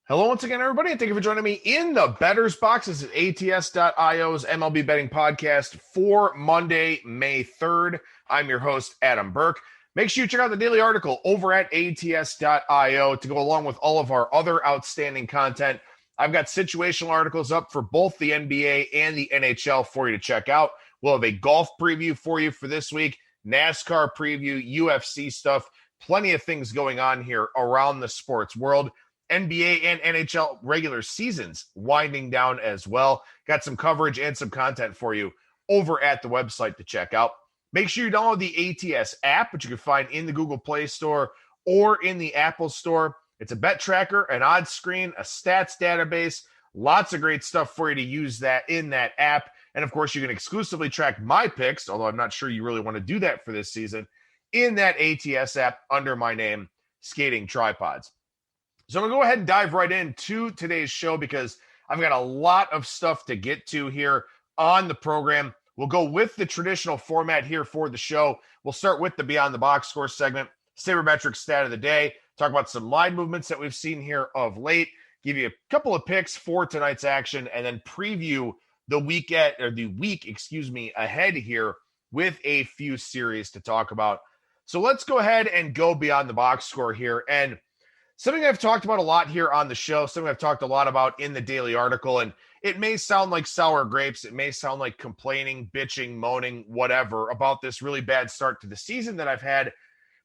Hello once again, everybody, and thank you for joining me in the Bettor's Box. This is ATS.io's MLB betting podcast for Monday, May 3rd. I'm your host, Adam Burke. Make sure you check out the daily article over at ATS.io to go along with all of our other outstanding content. I've got situational articles up for both the NBA and the NHL for you to check out. We'll have a golf preview for you for this week, NASCAR preview, UFC stuff, plenty of things going on here around the sports world. NBA and NHL regular seasons winding down as well. Got some coverage and some content for you over at the website to check out. Make sure you download the ATS app, which you can find in the Google Play Store or in the Apple Store. It's a bet tracker, an odds screen, a stats database, lots of great stuff for you to use that in that app. And of course, you can exclusively track my picks, although I'm not sure you really want to do that for this season, in that ATS app under my name, Skating Tripods. So I'm going to go ahead and dive right into today's show because I've got a lot of stuff to get to here on the program. We'll go with the traditional format here for the show. We'll start with the Beyond the Box Score segment, sabermetric stat of the day, talk about some line movements that we've seen here of late, give you a couple of picks for tonight's action, and then preview the week ahead here with a few series to talk about. So let's go ahead and go Beyond the Box Score here. And something I've talked about a lot here on the show, something I've talked a lot about in the daily article, and it may sound like sour grapes, it may sound like complaining, bitching, moaning, whatever, about this really bad start to the season that I've had,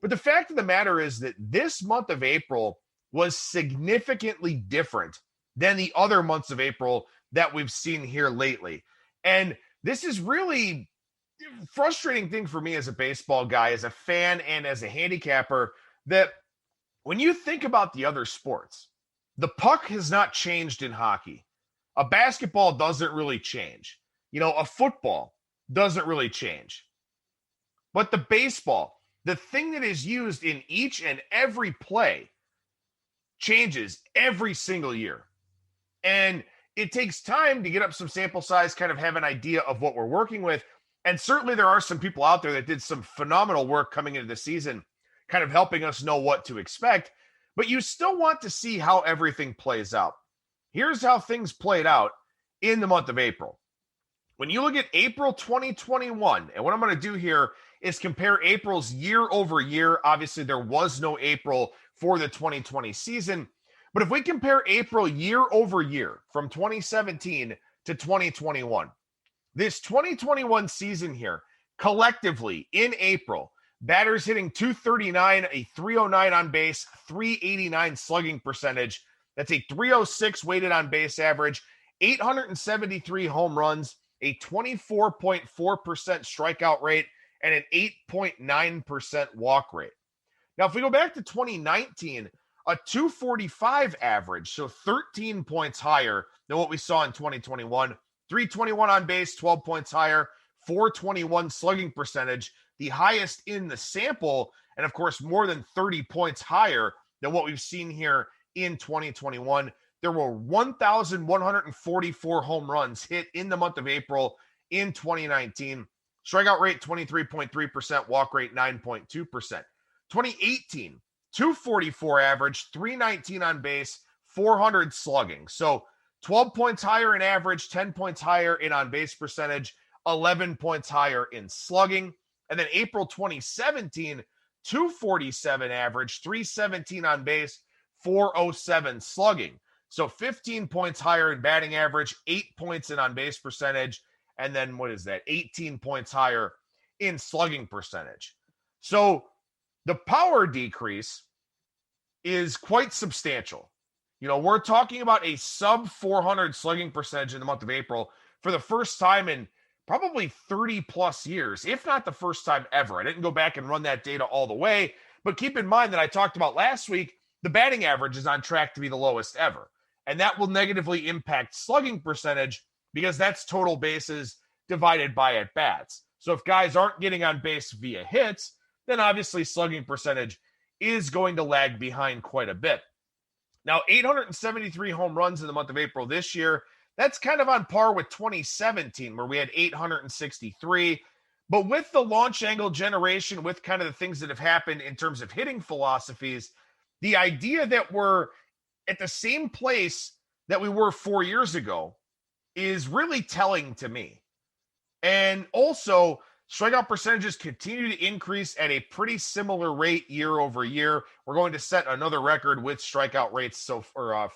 but the fact of the matter is that this month of April was significantly different than the other months of April that we've seen here lately. And this is really a frustrating thing for me as a baseball guy, as a fan, and as a handicapper, that when you think about the other sports, the puck has not changed in hockey. A basketball doesn't really change. A football doesn't really change. But the baseball, the thing that is used in each and every play, changes every single year. And it takes time to get up some sample size, kind of have an idea of what we're working with. And certainly there are some people out there that did some phenomenal work coming into the season, kind of helping us know what to expect, but you still want to see how everything plays out. Here's how things played out in the month of April. When you look at April 2021, and what I'm going to do here is compare April's year over year. Obviously, there was no April for the 2020 season, but if we compare April year over year from 2017 to 2021, this 2021 season here, collectively in April, batters hitting 239, a 309 on base, 389 slugging percentage. That's a 306 weighted on base average, 873 home runs, a 24.4% strikeout rate, and an 8.9% walk rate. Now, if we go back to 2019, a 245 average, so 13 points higher than what we saw in 2021, 321 on base, 12 points higher, 421 slugging percentage, the highest in the sample, and of course, more than 30 points higher than what we've seen here in 2021. There were 1,144 home runs hit in the month of April in 2019. Strikeout rate, 23.3%, walk rate, 9.2%. 2018, 244 average, 319 on base, 400 slugging. So 12 points higher in average, 10 points higher in on-base percentage, 11 points higher in slugging. And then April 2017, 247 average, 317 on base, 407 slugging. So 15 points higher in batting average, 8 points in on-base percentage, and then 18 points higher in slugging percentage. So the power decrease is quite substantial. We're talking about a sub 400 slugging percentage in the month of April for the first time in probably 30 plus years, if not the first time ever. I didn't go back and run that data all the way, but keep in mind that I talked about last week, the batting average is on track to be the lowest ever. And that will negatively impact slugging percentage because that's total bases divided by at bats. So if guys aren't getting on base via hits, then obviously slugging percentage is going to lag behind quite a bit. Now, 873 home runs in the month of April this year. That's kind of on par with 2017, where we had 863. But with the launch angle generation, with kind of the things that have happened in terms of hitting philosophies, the idea that we're at the same place that we were 4 years ago is really telling to me. And also, strikeout percentages continue to increase at a pretty similar rate year over year. We're going to set another record with strikeout rates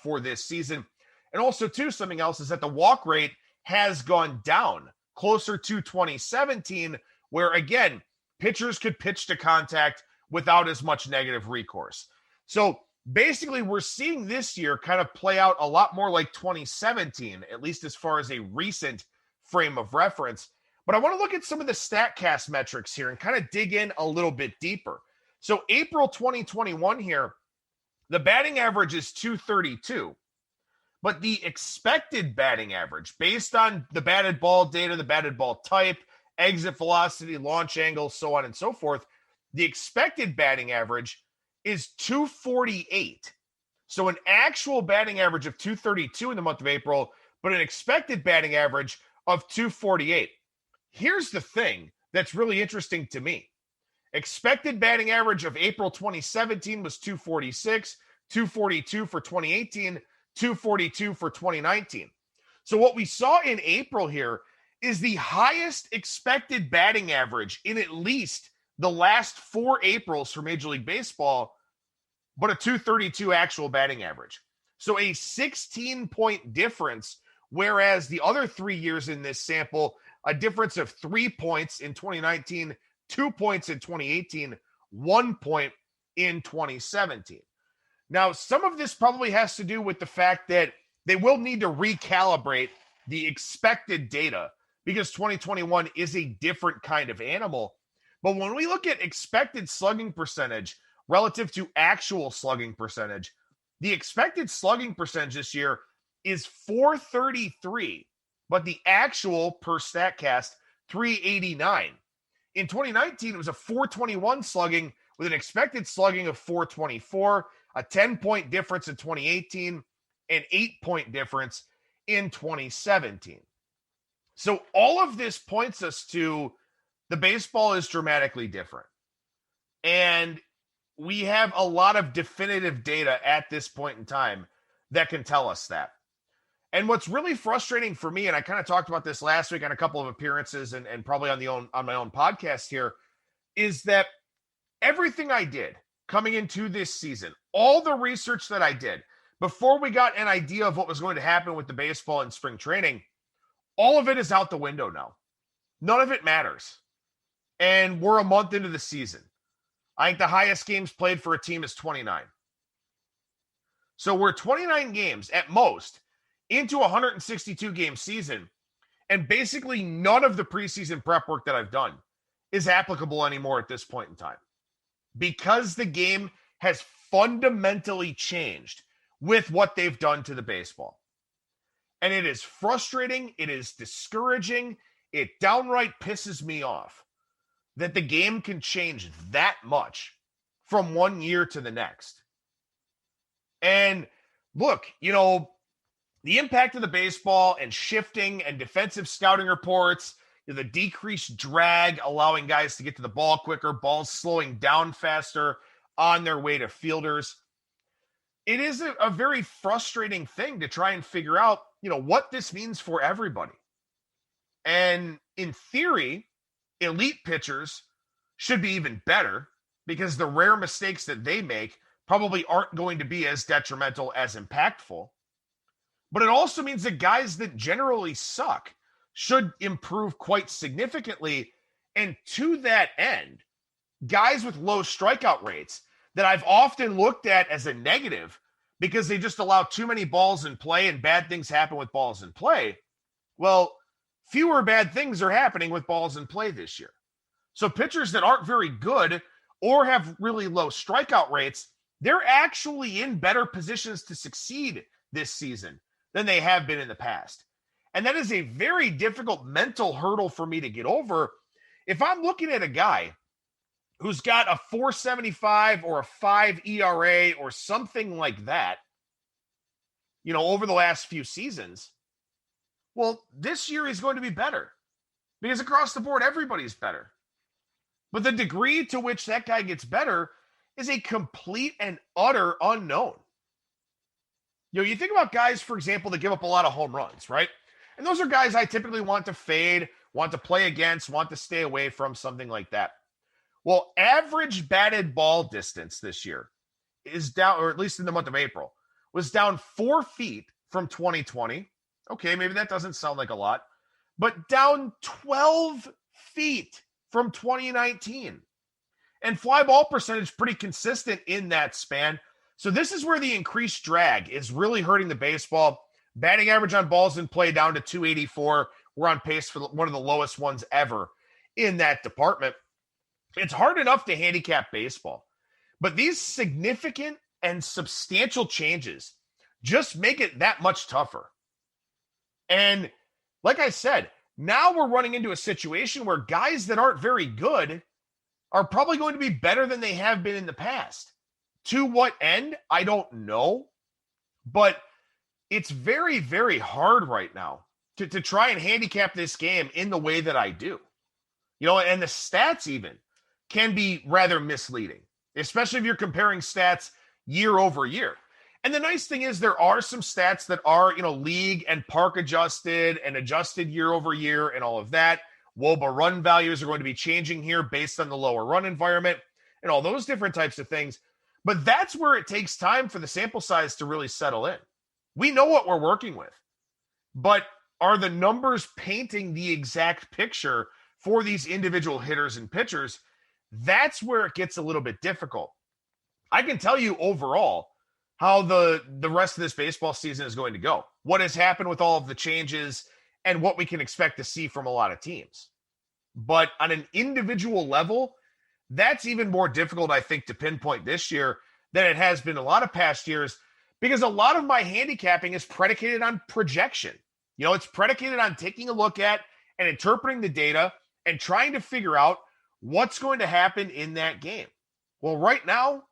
for this season. And also, too, something else is that the walk rate has gone down closer to 2017, where, again, pitchers could pitch to contact without as much negative recourse. So basically, we're seeing this year kind of play out a lot more like 2017, at least as far as a recent frame of reference. But I want to look at some of the StatCast metrics here and kind of dig in a little bit deeper. So April 2021 here, the batting average is 232. But the expected batting average, based on the batted ball data, the batted ball type, exit velocity, launch angle, so on and so forth, the expected batting average is 248. So an actual batting average of 232 in the month of April, but an expected batting average of 248. Here's the thing that's really interesting to me. Expected batting average of April 2017 was 246, 242 for 2018, 242 for 2019. So what we saw in April here is the highest expected batting average in at least the last 4 Aprils for Major League Baseball, but a 232 actual batting average. So a 16-point difference, whereas the other 3 years in this sample, a difference of 3 points in 2019, 2 points in 2018, 1 point in 2017. Now, some of this probably has to do with the fact that they will need to recalibrate the expected data because 2021 is a different kind of animal. But when we look at expected slugging percentage relative to actual slugging percentage, the expected slugging percentage this year is 433, but the actual per StatCast 389. In 2019, it was a 421 slugging with an expected slugging of 424, a 10-point difference in 2018, an 8-point difference in 2017. So all of this points us to the baseball is dramatically different. And we have a lot of definitive data at this point in time that can tell us that. And what's really frustrating for me, and I kind of talked about this last week on a couple of appearances and probably on my own podcast here, is that everything I did coming into this season, all the research that I did before we got an idea of what was going to happen with the baseball in spring training, all of it is out the window now. None of it matters. And we're a month into the season. I think the highest games played for a team is 29. So we're 29 games at most into a 162-game season, and basically none of the preseason prep work that I've done is applicable anymore at this point in time because the game has fundamentally changed with what they've done to the baseball. And it is frustrating. It is discouraging. It downright pisses me off that the game can change that much from one year to the next. And look, the impact of the baseball and shifting and defensive scouting reports, the decreased drag, allowing guys to get to the ball quicker, balls slowing down faster on their way to fielders. It is a very frustrating thing to try and figure out, what this means for everybody. And in theory, elite pitchers should be even better because the rare mistakes that they make probably aren't going to be as detrimental, as impactful. But it also means that guys that generally suck should improve quite significantly. And to that end, guys with low strikeout rates that I've often looked at as a negative because they just allow too many balls in play and bad things happen with balls in play. Well, fewer bad things are happening with balls in play this year. So pitchers that aren't very good or have really low strikeout rates, they're actually in better positions to succeed this season than they have been in the past. And that is a very difficult mental hurdle for me to get over. If I'm looking at a guy who's got a 4.75 or a 5 ERA or something like that, over the last few seasons, well, this year he's going to be better because across the board, everybody's better. But the degree to which that guy gets better is a complete and utter unknown. You think about guys, for example, that give up a lot of home runs, right? And those are guys I typically want to fade, want to play against, want to stay away from, something like that. Well, average batted ball distance this year is down, or at least in the month of April, was down 4 feet from 2020. Okay, maybe that doesn't sound like a lot, but down 12 feet from 2019. And fly ball percentage pretty consistent in that span. So this is where the increased drag is really hurting the baseball. Batting average on balls in play down to 284. We're on pace for one of the lowest ones ever in that department. It's hard enough to handicap baseball, but these significant and substantial changes just make it that much tougher. And like I said, now we're running into a situation where guys that aren't very good are probably going to be better than they have been in the past. To what end? I don't know. But it's very, very hard right now to try and handicap this game in the way that I do. And the stats even can be rather misleading, especially if you're comparing stats year over year. And the nice thing is there are some stats that are, league and park adjusted and adjusted year over year and all of that. WOBA run values are going to be changing here based on the lower run environment and all those different types of things. But that's where it takes time for the sample size to really settle in. We know what we're working with, but are the numbers painting the exact picture for these individual hitters and pitchers? That's where it gets a little bit difficult. I can tell you overall how the rest of this baseball season is going to go, what has happened with all of the changes, and what we can expect to see from a lot of teams. But on an individual level, that's even more difficult, I think, to pinpoint this year than it has been a lot of past years, because a lot of my handicapping is predicated on projection. It's predicated on taking a look at and interpreting the data and trying to figure out what's going to happen in that game. Well, right now,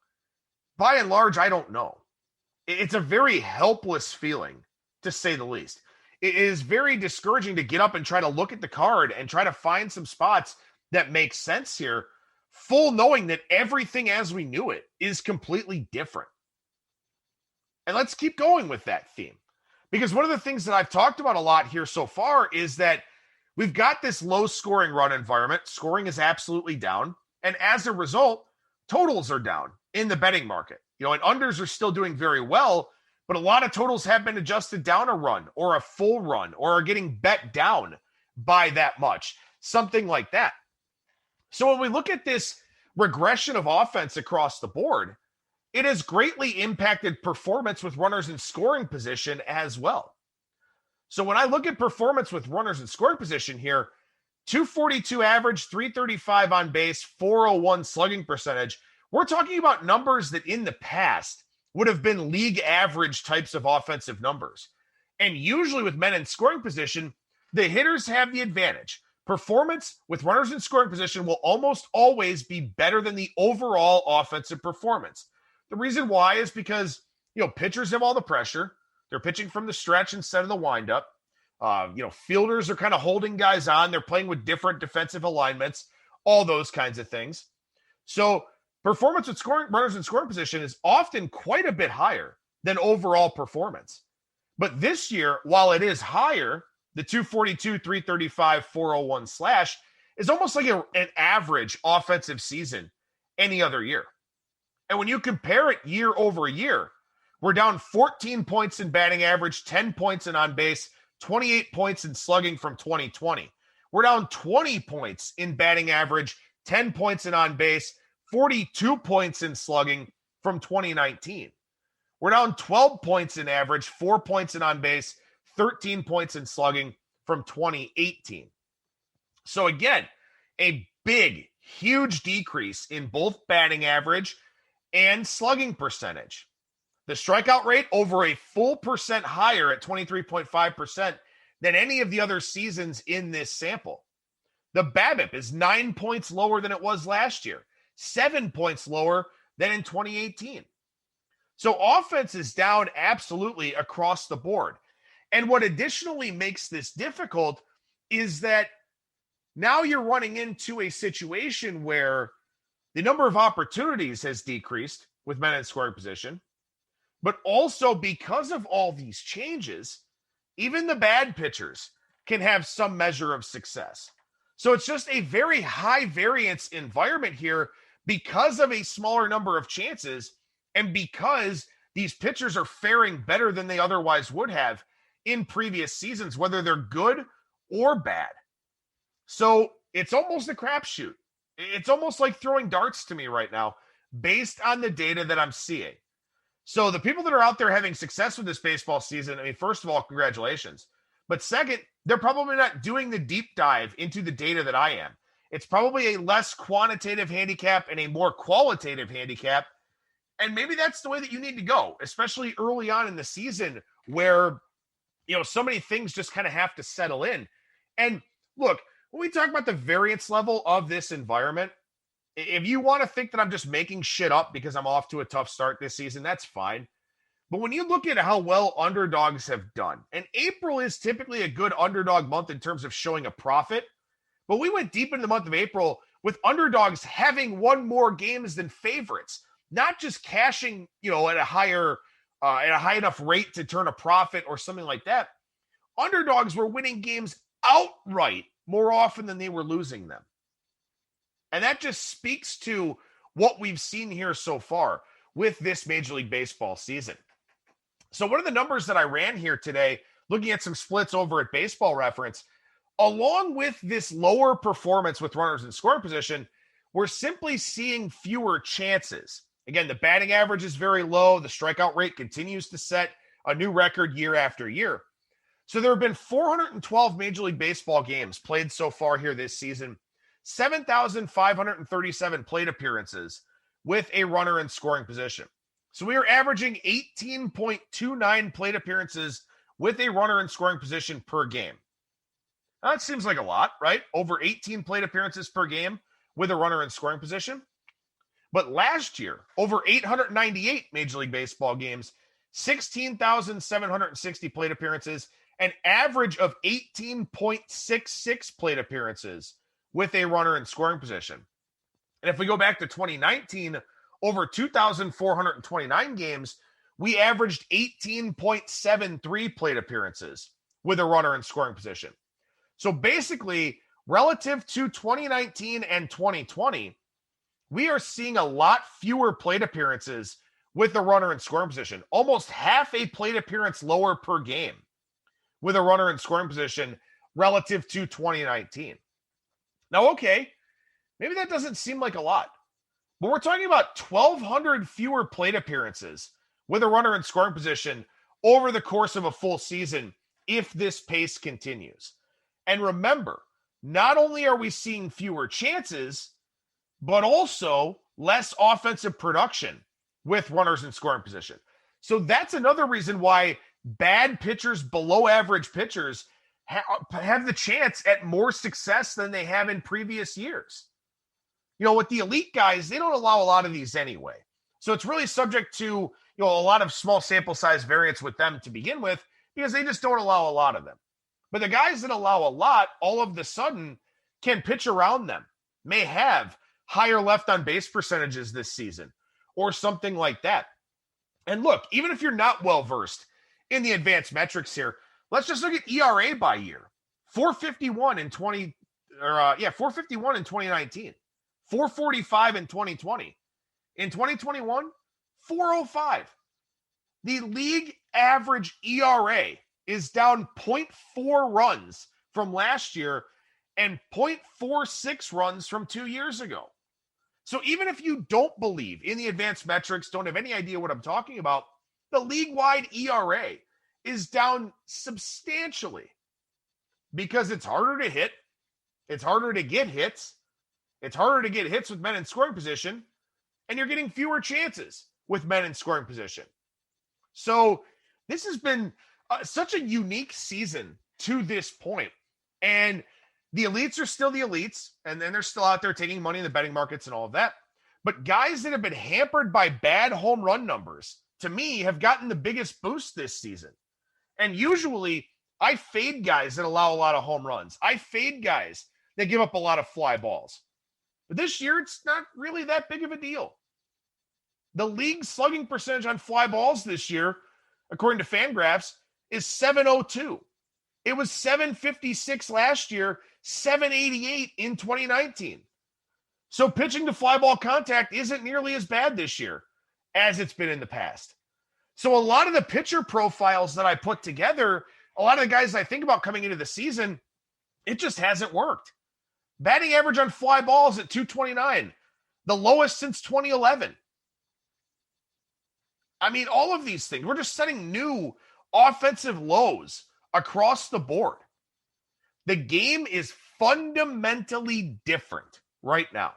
by and large, I don't know. It's a very helpless feeling, to say the least. It is very discouraging to get up and try to look at the card and try to find some spots that make sense here, full knowing that everything as we knew it is completely different. And let's keep going with that theme, because one of the things that I've talked about a lot here so far is that we've got this low scoring run environment. Scoring is absolutely down. And as a result, totals are down in the betting market. And unders are still doing very well, but a lot of totals have been adjusted down a run or a full run or are getting bet down by that much, something like that. So when we look at this regression of offense across the board, it has greatly impacted performance with runners in scoring position as well. So when I look at performance with runners in scoring position here, 242 average, 335 on base, 401 slugging percentage, we're talking about numbers that in the past would have been league average types of offensive numbers. And usually with men in scoring position, the hitters have the advantage. Performance with runners in scoring position will almost always be better than the overall offensive performance. The reason why is because, pitchers have all the pressure. They're pitching from the stretch instead of the windup. Fielders are kind of holding guys on. They're playing with different defensive alignments, all those kinds of things. So performance with runners in scoring position is often quite a bit higher than overall performance. But this year, while it is higher, the 242, 335, 401 slash is almost like an average offensive season any other year. And when you compare it year over year, we're down 14 points in batting average, 10 points in on base, 28 points in slugging from 2020. We're down 20 points in batting average, 10 points in on base, 42 points in slugging from 2019. We're down 12 points in average, 4 points in on base, 13 points in slugging from 2018. So again, a big, huge decrease in both batting average and slugging percentage. The strikeout rate over a full percent higher at 23.5% than any of the other seasons in this sample. The BABIP is 9 points lower than it was last year, 7 points lower than in 2018. So offense is down absolutely across the board. And what additionally makes this difficult is that now you're running into a situation where the number of opportunities has decreased with men in scoring position. But also because of all these changes, even the bad pitchers can have some measure of success. So it's just a very high variance environment here because of a smaller number of chances and because these pitchers are faring better than they otherwise would have in previous seasons, whether they're good or bad. So it's almost a crapshoot. It's almost like throwing darts to me right now based on the data that I'm seeing. So the people that are out there having success with this baseball season, I mean, first of all, congratulations. But second, they're probably not doing the deep dive into the data that I am. It's probably a less quantitative handicap and a more qualitative handicap. And maybe that's the way that you need to go, especially early on in the season where, so many things just kind of have to settle in. And look, when we talk about the variance level of this environment, if you want to think that I'm just making shit up because I'm off to a tough start this season, that's fine. But when you look at how well underdogs have done, and April is typically a good underdog month in terms of showing a profit, but we went deep into the month of April with underdogs having won more games than favorites, not just cashing, at a high enough rate to turn a profit or something like that. Underdogs were winning games outright more often than they were losing them. And that just speaks to what we've seen here so far with this Major League Baseball season. So one of the numbers that I ran here today, looking at some splits over at Baseball Reference, along with this lower performance with runners in scoring position, we're simply seeing fewer chances. Again, the batting average is very low. The strikeout rate continues to set a new record year after year. So there have been 412 Major League Baseball games played so far here this season, 7,537 plate appearances with a runner in scoring position. So we are averaging 18.29 plate appearances with a runner in scoring position per game. Now, that seems like a lot, right? Over 18 plate appearances per game with a runner in scoring position. But last year, over 898 Major League Baseball games, 16,760 plate appearances, an average of 18.66 plate appearances with a runner in scoring position. And if we go back to 2019, over 2,429 games, we averaged 18.73 plate appearances with a runner in scoring position. So basically, relative to 2019 and 2020, we are seeing a lot fewer plate appearances with a runner in scoring position, almost half a plate appearance lower per game with a runner in scoring position relative to 2019. Now, okay, maybe that doesn't seem like a lot, but we're talking about 1,200 fewer plate appearances with a runner in scoring position over the course of a full season if this pace continues. And remember, not only are we seeing fewer chances, but also less offensive production with runners in scoring position. So that's another reason why bad pitchers, below average pitchers, have the chance at more success than they have in previous years. With the elite guys, they don't allow a lot of these anyway. So it's really subject to, a lot of small sample size variance with them to begin with, because they just don't allow a lot of them. But the guys that allow a lot, all of the sudden, can pitch around them, may have higher left on base percentages this season or something like that. And look, even if you're not well versed in the advanced metrics here, let's just look at ERA by year. 451 in 451 in 2019, 445 in 2020. In 2021, 405. The league average ERA is down 0.4 runs from last year and 0.46 runs from 2 years ago. So even if you don't believe in the advanced metrics, don't have any idea what I'm talking about, the league-wide ERA is down substantially because it's harder to hit. It's harder to get hits. It's harder to get hits with men in scoring position, and you're getting fewer chances with men in scoring position. So this has been such a unique season to this point. And the elites are still the elites, and then they're still out there taking money in the betting markets and all of that. But guys that have been hampered by bad home run numbers, to me, have gotten the biggest boost this season. And usually, I fade guys that allow a lot of home runs. I fade guys that give up a lot of fly balls. But this year, it's not really that big of a deal. The league slugging percentage on fly balls this year, according to Fangraphs, is 702. It was 756 last year, 788 in 2019. So pitching to fly ball contact isn't nearly as bad this year as it's been in the past. So a lot of the pitcher profiles that I put together, a lot of the guys I think about coming into the season, it just hasn't worked. Batting average on fly balls at 229, the lowest since 2011. I mean, all of these things, we're just setting new offensive lows across the board. The game is fundamentally different right now.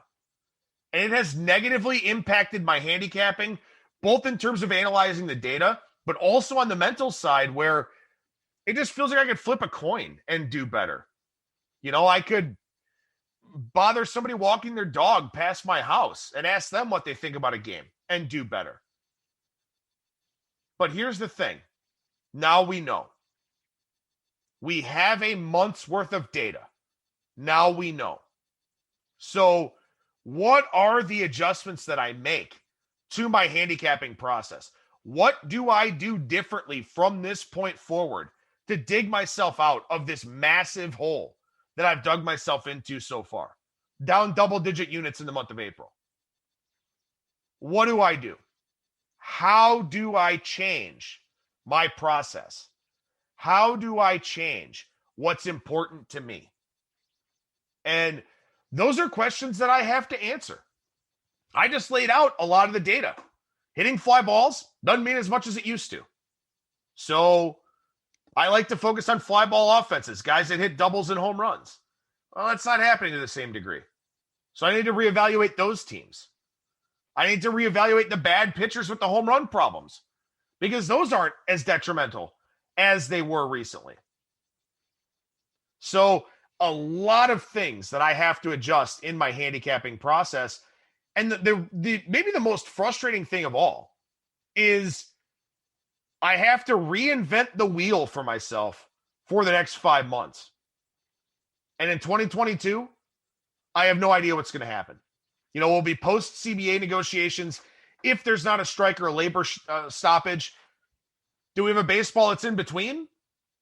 And it has negatively impacted my handicapping, both in terms of analyzing the data, but also on the mental side where it just feels like I could flip a coin and do better. You know, I could bother somebody walking their dog past my house and ask them what they think about a game and do better. But here's the thing. Now we know. We have a month's worth of data. Now we know. So what are the adjustments that I make to my handicapping process? What do I do differently from this point forward to dig myself out of this massive hole that I've dug myself into so far? Down double-digit units in the month of April. What do I do? How do I change my process? How do I change what's important to me? And those are questions that I have to answer. I just laid out a lot of the data. Hitting fly balls doesn't mean as much as it used to. So I like to focus on fly ball offenses, guys that hit doubles and home runs. Well, that's not happening to the same degree. So I need to reevaluate those teams. I need to reevaluate the bad pitchers with the home run problems because those aren't as detrimental as they were recently. So a lot of things that I have to adjust in my handicapping process. And the maybe the most frustrating thing of all is I have to reinvent the wheel for myself for the next 5 months. And in 2022, I have no idea what's going to happen. You know, we'll be post-CBA negotiations. If there's not a strike or a labor stoppage, do we have a baseball that's in between?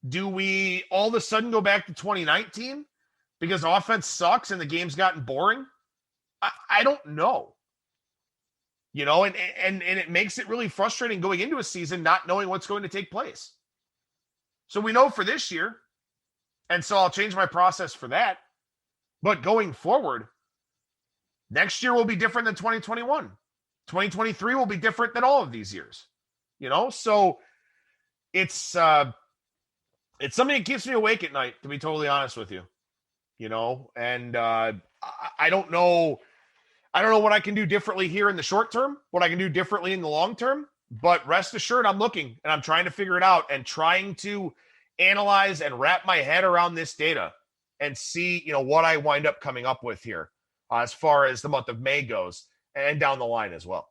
Do we all of a sudden go back to 2019 because offense sucks and the game's gotten boring? I don't know. You know, and it makes it really frustrating going into a season not knowing what's going to take place. So we know for this year, and so I'll change my process for that. But going forward, next year will be different than 2021. 2023 will be different than all of these years. You know, so it's something that keeps me awake at night, to be totally honest with you. You know, and I don't know. I don't know what I can do differently here in the short term, what I can do differently in the long term, but rest assured I'm looking and I'm trying to figure it out and trying to analyze and wrap my head around this data and see, you know, what I wind up coming up with here as far as the month of May goes and down the line as well.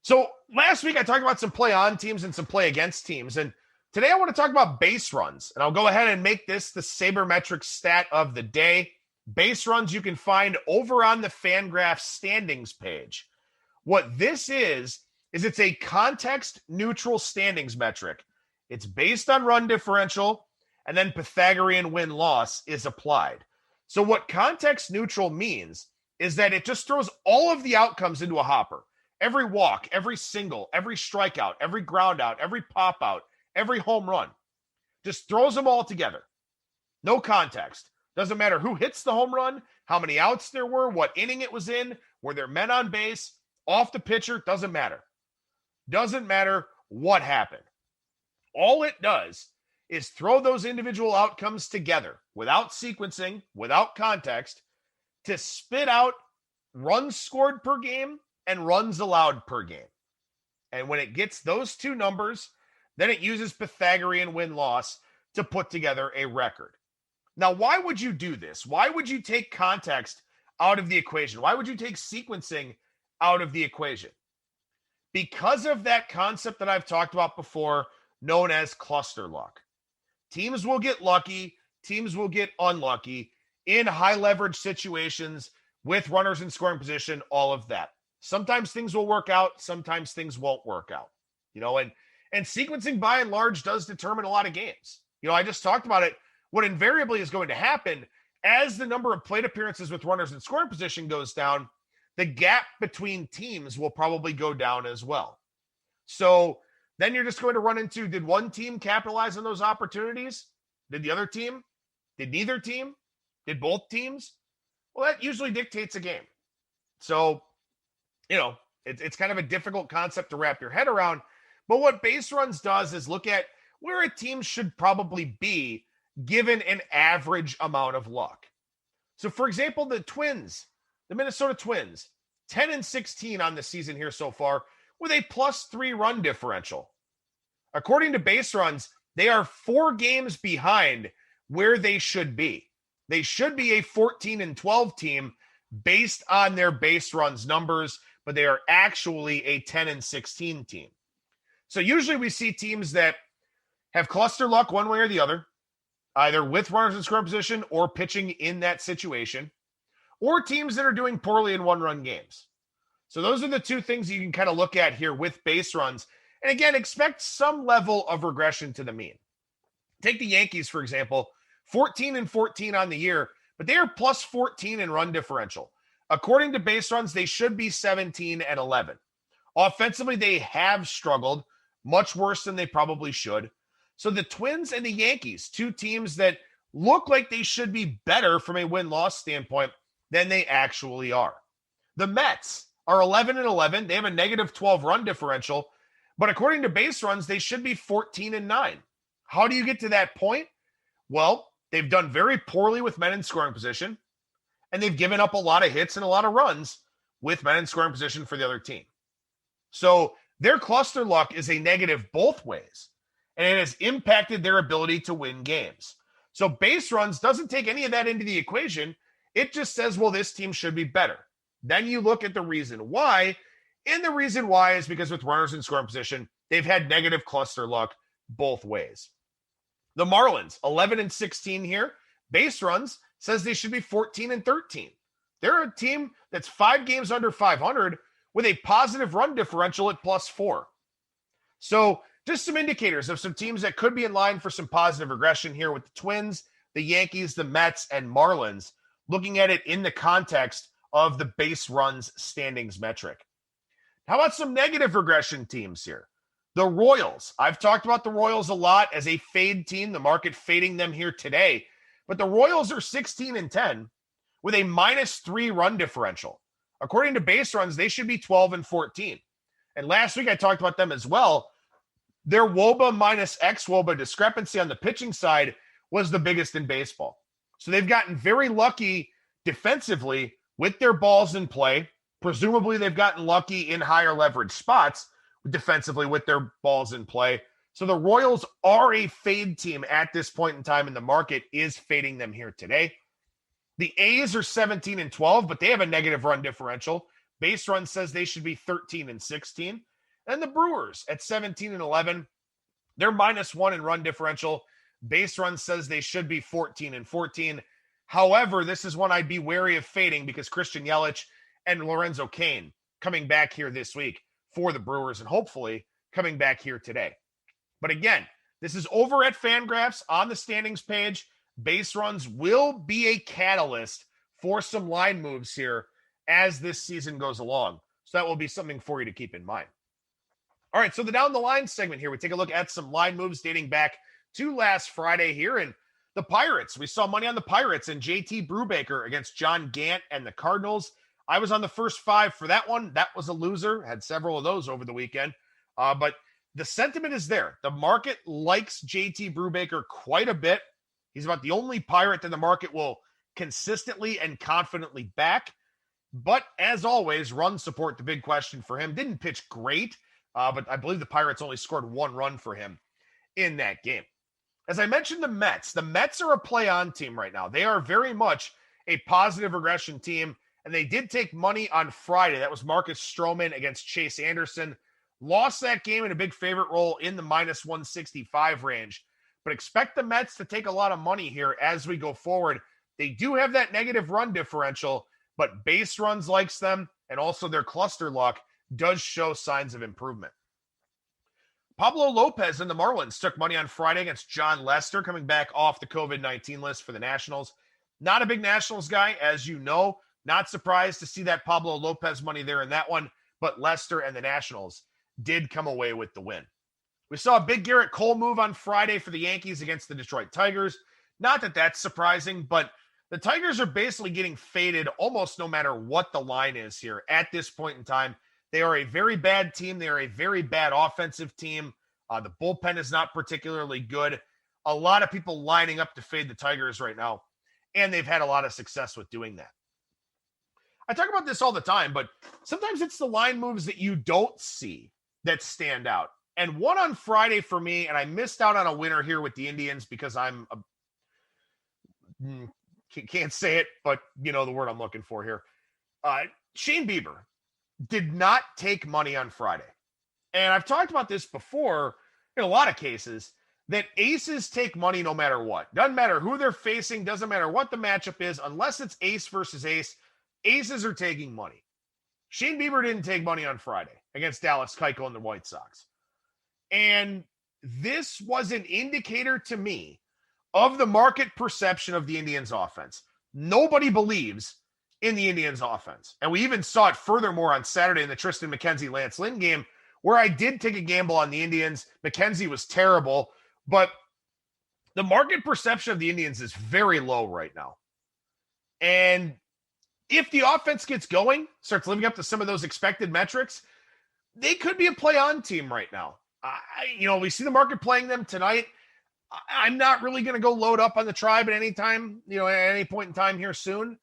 So last week I talked about some play on teams and some play against teams. And today I want to talk about base runs, and I'll go ahead and make this the sabermetric stat of the day. Base runs you can find over on the Fangraphs standings page. What this is it's a context-neutral standings metric. It's based on run differential, and then Pythagorean win-loss is applied. So what context-neutral means is that it just throws all of the outcomes into a hopper. Every walk, every single, every strikeout, every ground out, every pop-out, every home run. Just throws them all together. No context. Doesn't matter who hits the home run, how many outs there were, what inning it was in, were there men on base, off the pitcher, doesn't matter. Doesn't matter what happened. All it does is throw those individual outcomes together without sequencing, without context, to spit out runs scored per game and runs allowed per game. And when it gets those two numbers, then it uses Pythagorean win-loss to put together a record. Now, why would you do this? Why would you take context out of the equation? Why would you take sequencing out of the equation? Because of that concept that I've talked about before, known as cluster luck. Teams will get lucky. Teams will get unlucky in high leverage situations with runners in scoring position, all of that. Sometimes things will work out, sometimes things won't work out. And sequencing by and large does determine a lot of games. I just talked about it. What invariably is going to happen as the number of plate appearances with runners in scoring position goes down, the gap between teams will probably go down as well. So then you're just going to run into, did one team capitalize on those opportunities? Did the other team? Did neither team? Did both teams? Well, that usually dictates a game. So, it's kind of a difficult concept to wrap your head around. But what base runs does is look at where a team should probably be given an average amount of luck. So, for example, the Minnesota Twins, 10-16 on the season here so far with a +3 run differential. According to base runs, they are 4 games behind where they should be. They should be a 14-12 team based on their base runs numbers, but they are actually a 10-16 team. So usually we see teams that have cluster luck one way or the other, either with runners in scoring position or pitching in that situation, or teams that are doing poorly in one-run games. So those are the two things you can kind of look at here with base runs. And again, expect some level of regression to the mean. Take the Yankees, for example, 14-14 on the year, but they are +14 in run differential. According to base runs, they should be 17-11. Offensively, they have struggled much worse than they probably should. So the Twins and the Yankees, two teams that look like they should be better from a win-loss standpoint than they actually are. The Mets are 11-11. They have a -12 run differential, but according to base runs, they should be 14-9. How do you get to that point? Well, they've done very poorly with men in scoring position, and they've given up a lot of hits and a lot of runs with men in scoring position for the other team. So their cluster luck is a negative both ways, and it has impacted their ability to win games. So base runs doesn't take any of that into the equation. It just says, well, this team should be better. Then you look at the reason why, and the reason why is because with runners in scoring position, they've had negative cluster luck both ways. The Marlins, 11-16 here. Base runs says they should be 14-13. They're a team that's 5 games under 500 with a positive run differential at +4. So just some indicators of some teams that could be in line for some positive regression here with the Twins, the Yankees, the Mets, and Marlins, looking at it in the context of the base runs standings metric. How about some negative regression teams here? The Royals. I've talked about the Royals a lot as a fade team, the market fading them here today. But the Royals are 16-10 with a -3 run differential. According to base runs, they should be 12-14. And last week I talked about them as well. Their WOBA minus ex-WOBA discrepancy on the pitching side was the biggest in baseball. So they've gotten very lucky defensively with their balls in play. Presumably they've gotten lucky in higher leverage spots defensively with their balls in play. So the Royals are a fade team at this point in time, and the market is fading them here today. The A's are 17-12, but they have a negative run differential. Base run says they should be 13-16. And the Brewers at 17-11, they're -1 in run differential. Base run says they should be 14-14. However, this is one I'd be wary of fading because Christian Yelich and Lorenzo Cain coming back here this week for the Brewers and hopefully coming back here today. But again, this is over at Fangraphs on the standings page. Base runs will be a catalyst for some line moves here as this season goes along. So that will be something for you to keep in mind. All right, so the down the line segment here, we take a look at some line moves dating back to last Friday here. And the Pirates, we saw money on the Pirates and JT Brubaker against John Gant and the Cardinals. I was on the first 5 for that one. That was a loser. Had several of those over the weekend. But the sentiment is there. The market likes JT Brubaker quite a bit. He's about the only Pirate that the market will consistently and confidently back. But as always, run support, the big question for him. Didn't pitch great, but I believe the Pirates only scored 1 run for him in that game. As I mentioned, the Mets are a play-on team right now. They are very much a positive regression team, and they did take money on Friday. That was Marcus Stroman against Chase Anderson. Lost that game in a big favorite role in the -165 range. But expect the Mets to take a lot of money here as we go forward. They do have that negative run differential, but base runs likes them, and also their cluster luck does show signs of improvement. Pablo Lopez and the Marlins took money on Friday against John Lester, coming back off the COVID-19 list for the Nationals. Not a big Nationals guy, as you know. Not surprised to see that Pablo Lopez money there in that one, but Lester and the Nationals did come away with the win. We saw a big Garrett Cole move on Friday for the Yankees against the Detroit Tigers. Not that that's surprising, but the Tigers are basically getting faded almost no matter what the line is here at this point in time. They are a very bad team. They are a very bad offensive team. The bullpen is not particularly good. A lot of people lining up to fade the Tigers right now, and they've had a lot of success with doing that. I talk about this all the time, but sometimes it's the line moves that you don't see that stand out. And one on Friday for me, and I missed out on a winner here with the Indians because can't say it, but you know the word I'm looking for here. Shane Bieber did not take money on Friday. And I've talked about this before in a lot of cases, that aces take money no matter what. Doesn't matter who they're facing, doesn't matter what the matchup is, unless it's ace versus ace, aces are taking money. Shane Bieber didn't take money on Friday against Dallas Keuchel and the White Sox. And this was an indicator to me of the market perception of the Indians offense. Nobody believes in the Indians offense. And we even saw it furthermore on Saturday in the Tristan McKenzie Lance Lynn game, where I did take a gamble on the Indians. McKenzie was terrible, but the market perception of the Indians is very low right now. And if the offense gets going, starts living up to some of those expected metrics, they could be a play-on team right now. We see the market playing them tonight. I'm not really going to go load up on the Tribe at any time, at any point in time here soon.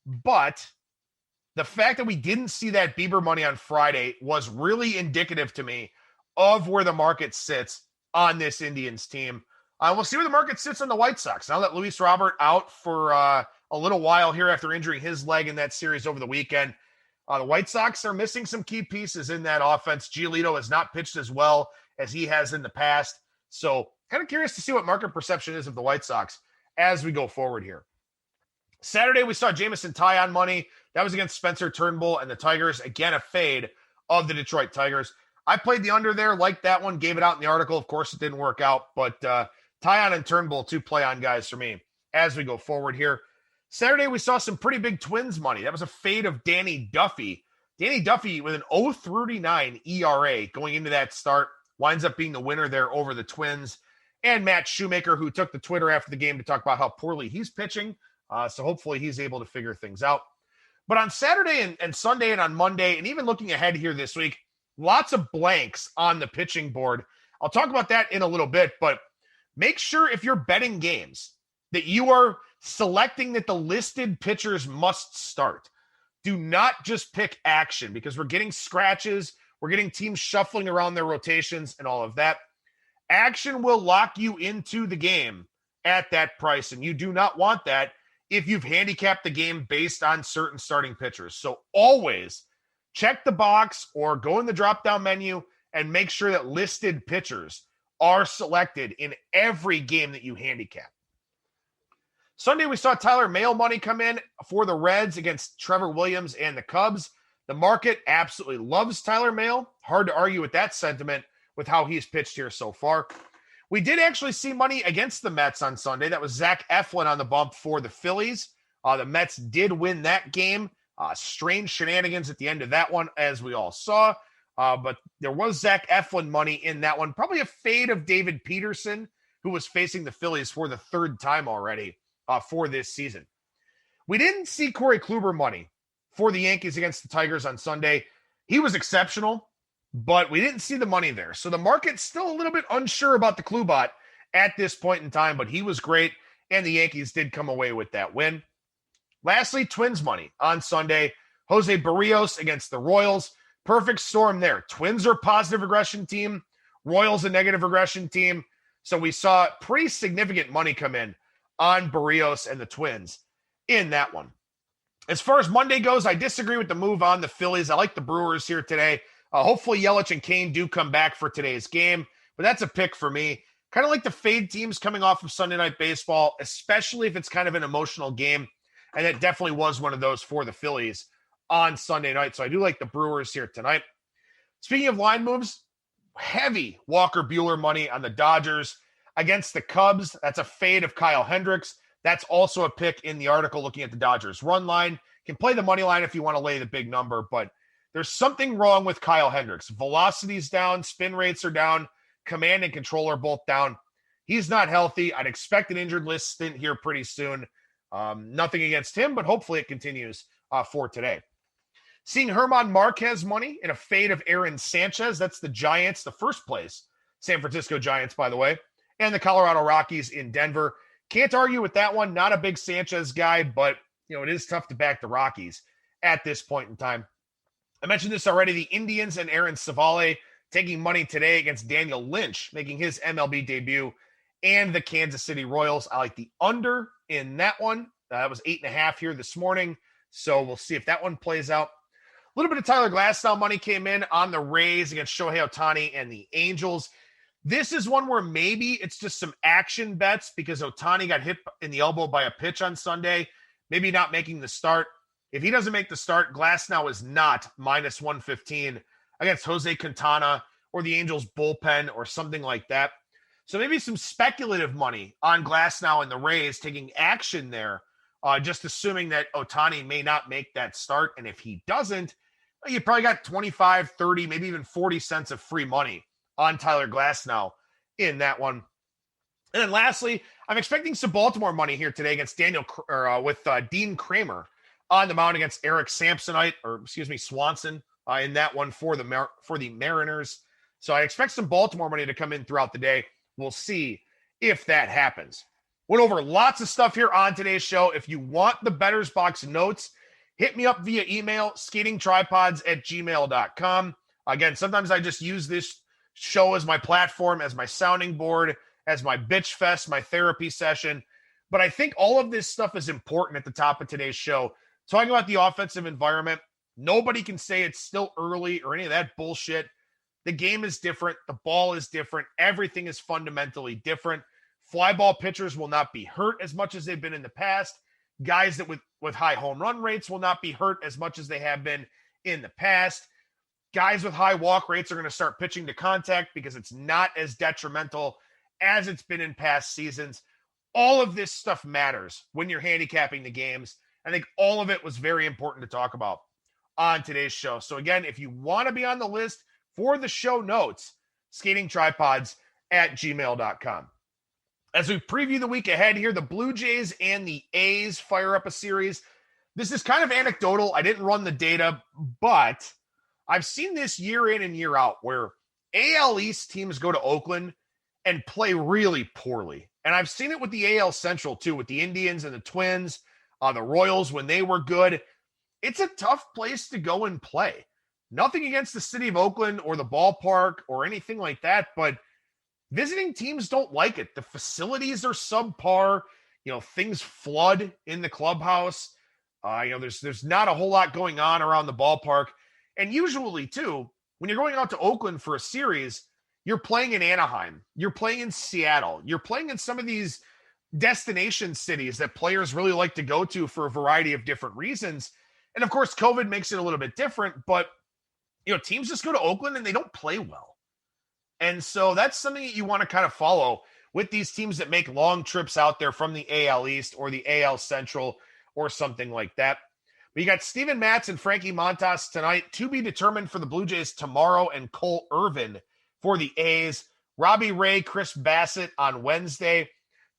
But the fact that we didn't see that Bieber money on Friday was really indicative to me of where the market sits on this Indians team. We'll see where the market sits on the White Sox. Now that Luis Robert out for a little while here after injuring his leg in that series over the weekend, the White Sox are missing some key pieces in that offense. Giolito has not pitched as well as he has in the past. So kind of curious to see what market perception is of the White Sox as we go forward here. Saturday, we saw Jameson Taillon money. That was against Spencer Turnbull and the Tigers. Again, a fade of the Detroit Tigers. I played the under there, liked that one, gave it out in the article. Of course, it didn't work out, but Taillon and Turnbull, two play-on guys for me as we go forward here. Saturday, we saw some pretty big Twins money. That was a fade of Danny Duffy. Danny Duffy with an 0.39 ERA going into that start winds up being the winner there over the Twins. And Matt Shoemaker, who took the Twitter after the game to talk about how poorly he's pitching. So hopefully he's able to figure things out. But on Saturday and Sunday and on Monday, and even looking ahead here this week, lots of blanks on the pitching board. I'll talk about that in a little bit, but make sure if you're betting games that you are selecting that the listed pitchers must start. Do not just pick action, because we're getting scratches. We're getting teams shuffling around their rotations and all of that. Action will lock you into the game at that price, and you do not want that if you've handicapped the game based on certain starting pitchers. So always check the box or go in the drop-down menu and make sure that listed pitchers are selected in every game that you handicap. Sunday, we saw Tyler Mahle money come in for the Reds against Trevor Williams and the Cubs. The market absolutely loves Tyler Mahle. Hard to argue with that sentiment with how he's pitched here so far. We did actually see money against the Mets on Sunday. That was Zach Eflin on the bump for the Phillies. The Mets did win that game. Strange shenanigans at the end of that one, as we all saw. But there was Zach Eflin money in that one. Probably a fade of David Peterson, who was facing the Phillies for the third time already for this season. We didn't see Corey Kluber money for the Yankees against the Tigers on Sunday. He was exceptional, but we didn't see the money there. So the market's still a little bit unsure about the Klubot at this point in time, but he was great, and the Yankees did come away with that win. Lastly, Twins money on Sunday. Jose Barrios against the Royals. Perfect storm there. Twins are a positive regression team. Royals a negative regression team. So we saw pretty significant money come in on Barrios and the Twins in that one. As far as Monday goes, I disagree with the move on the Phillies. I like the Brewers here today. Hopefully Yelich and Kane do come back for today's game, but that's a pick for me. Kind of like the fade teams coming off of Sunday Night Baseball, especially if it's kind of an emotional game. And it definitely was one of those for the Phillies on Sunday night. So I do like the Brewers here tonight. Speaking of line moves, heavy Walker Buehler money on the Dodgers against the Cubs. That's a fade of Kyle Hendricks. That's also a pick in the article looking at the Dodgers run line. Can play the money line if you want to lay the big number, but there's something wrong with Kyle Hendricks. Velocity's down, spin rates are down, command and control are both down. He's not healthy. I'd expect an injured list stint here pretty soon. Nothing against him, but hopefully it continues for today. Seeing German Marquez money in a fade of Aaron Sanchez. That's the Giants, the first place San Francisco Giants, by the way, and the Colorado Rockies in Denver. Can't argue with that one. Not a big Sanchez guy, but it is tough to back the Rockies at this point in time. I mentioned this already. The Indians and Aaron Savale taking money today against Daniel Lynch, making his MLB debut, and the Kansas City Royals. I like the under in that one. That was 8.5 here this morning. So we'll see if that one plays out. A little bit of Tyler Glasnow money came in on the Rays against Shohei Ohtani and the Angels. This is one where maybe it's just some action bets because Ohtani got hit in the elbow by a pitch on Sunday, maybe not making the start. If he doesn't make the start, Glasnow is not minus 115 against Jose Quintana or the Angels bullpen or something like that. So maybe some speculative money on Glasnow and the Rays taking action there, just assuming that Ohtani may not make that start. And if he doesn't, you probably got 25, 30, maybe even 40 cents of free money on Tyler Glasnow in that one. And then lastly, I'm expecting some Baltimore money here today against Dean Kramer on the mound against Eric Swanson in that one for the Mariners. So I expect some Baltimore money to come in throughout the day. We'll see if that happens. Went over lots of stuff here on today's show. If you want the Bettor's Box notes, hit me up via email, skatingtripods@gmail.com. Again, sometimes I just use this show as my platform, as my sounding board, as my bitch fest, my therapy session. But I think all of this stuff is important at the top of today's show. Talking about the offensive environment, nobody can say it's still early or any of that bullshit. The game is different. The ball is different. Everything is fundamentally different. Fly ball pitchers will not be hurt as much as they've been in the past. Guys that with high home run rates will not be hurt as much as they have been in the past. Guys with high walk rates are going to start pitching to contact because it's not as detrimental as it's been in past seasons. All of this stuff matters when you're handicapping the games. I think all of it was very important to talk about on today's show. So again, if you want to be on the list for the show notes, skatingtripods@gmail.com. As we preview the week ahead here, the Blue Jays and the A's fire up a series. This is kind of anecdotal. I didn't run the data, but I've seen this year in and year out where AL East teams go to Oakland and play really poorly. And I've seen it with the AL Central too, with the Indians and the Twins, the Royals when they were good. It's a tough place to go and play. Nothing against the city of Oakland or the ballpark or anything like that, but visiting teams don't like it. The facilities are subpar. Things flood in the clubhouse. There's not a whole lot going on around the ballpark. And usually, too, when you're going out to Oakland for a series, you're playing in Anaheim. You're playing in Seattle. You're playing in some of these destination cities that players really like to go to for a variety of different reasons. And, of course, COVID makes it a little bit different. But, teams just go to Oakland and they don't play well. And so that's something that you want to kind of follow with these teams that make long trips out there from the AL East or the AL Central or something like that. But you got Steven Matz and Frankie Montas tonight, to be determined for the Blue Jays tomorrow, and Cole Irvin for the A's. Robbie Ray, Chris Bassett on Wednesday,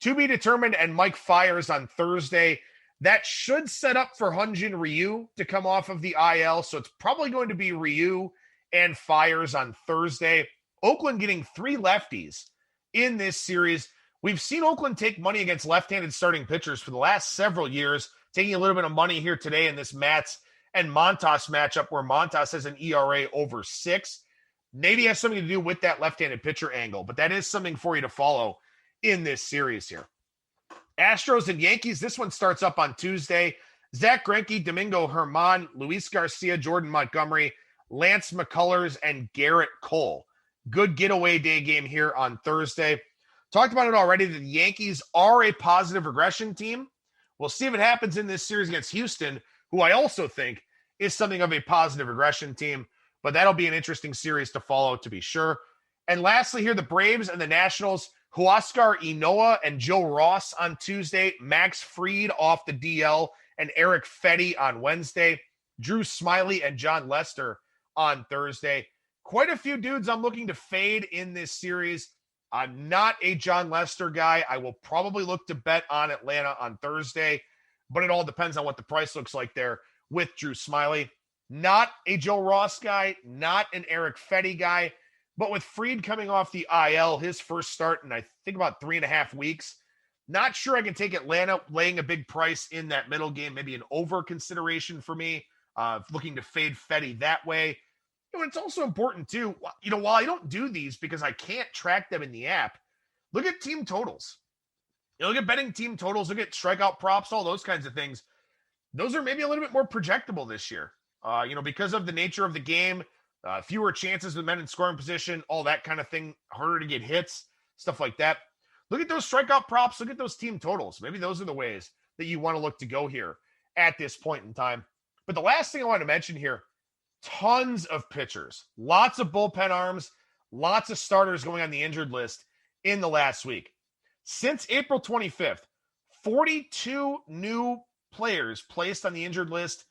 to be determined, and Mike Fiers on Thursday. That should set up for Hyunjin Ryu to come off of the IL, so it's probably going to be Ryu and Fiers on Thursday. Oakland getting 3 lefties in this series. We've seen Oakland take money against left-handed starting pitchers for the last several years, taking a little bit of money here today in this Matz and Montas matchup where Montas has an ERA over 6. Maybe has something to do with that left-handed pitcher angle, but that is something for you to follow in this series here. Astros and Yankees, this one starts up on Tuesday. Zach Greinke, Domingo Germán, Luis Garcia, Jordan Montgomery, Lance McCullers, and Garrett Cole. Good getaway day game here on Thursday. Talked about it already. The Yankees are a positive regression team We'll see if it happens in this series against Houston, who I also think is something of a positive regression team. But that'll be an interesting series to follow, to be sure. And lastly here, the Braves and the Nationals, Huascar Ynoa and Joe Ross on Tuesday, Max Fried off the DL, and Eric Fetty on Wednesday, Drew Smiley and John Lester on Thursday. Quite a few dudes I'm looking to fade in this series. I'm not a John Lester guy. I will probably look to bet on Atlanta on Thursday, but it all depends on what the price looks like there with Drew Smiley. Not a Joe Ross guy, not an Eric Fetty guy, but with Fried coming off the IL, his first start in I think about 3.5 weeks, not sure I can take Atlanta laying a big price in that middle game, maybe an over consideration for me, looking to fade Fetty that way. It's also important too, while I don't do these because I can't track them in the app, look at team totals. Look at betting team totals, look at strikeout props, all those kinds of things. Those are maybe a little bit more projectable this year, because of the nature of the game, fewer chances with men in scoring position, all that kind of thing, harder to get hits, stuff like that. Look at those strikeout props, look at those team totals. Maybe those are the ways that you want to look to go here at this point in time. But the last thing I want to mention here, tons of pitchers, lots of bullpen arms, lots of starters going on the injured list in the last week. Since April 25th, 42 new players placed on the injured list,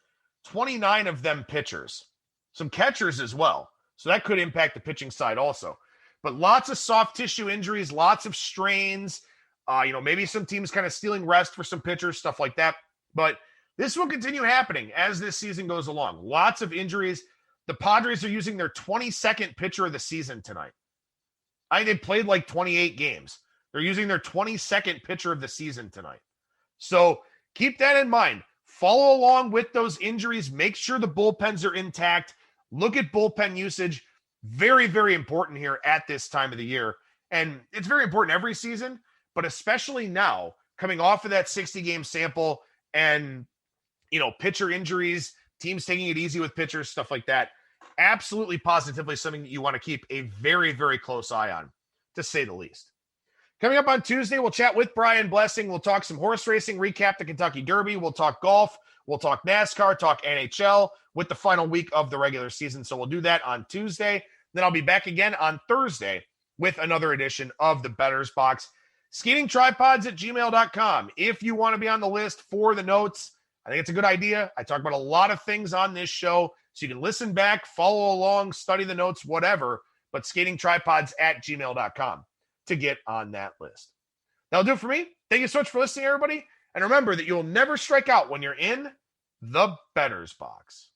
29 of them pitchers, some catchers as well. So that could impact the pitching side also. But lots of soft tissue injuries, lots of strains, maybe some teams kind of stealing rest for some pitchers, stuff like that. But this will continue happening as this season goes along. Lots of injuries. The Padres are using their 22nd pitcher of the season tonight. They played like 28 games. They're using their 22nd pitcher of the season tonight. So keep that in mind. Follow along with those injuries. Make sure the bullpens are intact. Look at bullpen usage. Very, very important here at this time of the year. And it's very important every season, but especially now, coming off of that 60-game sample and pitcher injuries, teams taking it easy with pitchers, stuff like that. Absolutely, positively something that you want to keep a very, very close eye on, to say the least. Coming up on Tuesday, we'll chat with Brian Blessing. We'll talk some horse racing, recap the Kentucky Derby. We'll talk golf. We'll talk NASCAR, talk NHL with the final week of the regular season. So we'll do that on Tuesday. Then I'll be back again on Thursday with another edition of the Bettor's Box. Skatingtripods@gmail.com. If you want to be on the list for the notes, I think it's a good idea. I talk about a lot of things on this show, so you can listen back, follow along, study the notes, whatever, but skatingtripods@gmail.com to get on that list. That'll do it for me. Thank you so much for listening, everybody. And remember that you'll never strike out when you're in the Bettor's Box.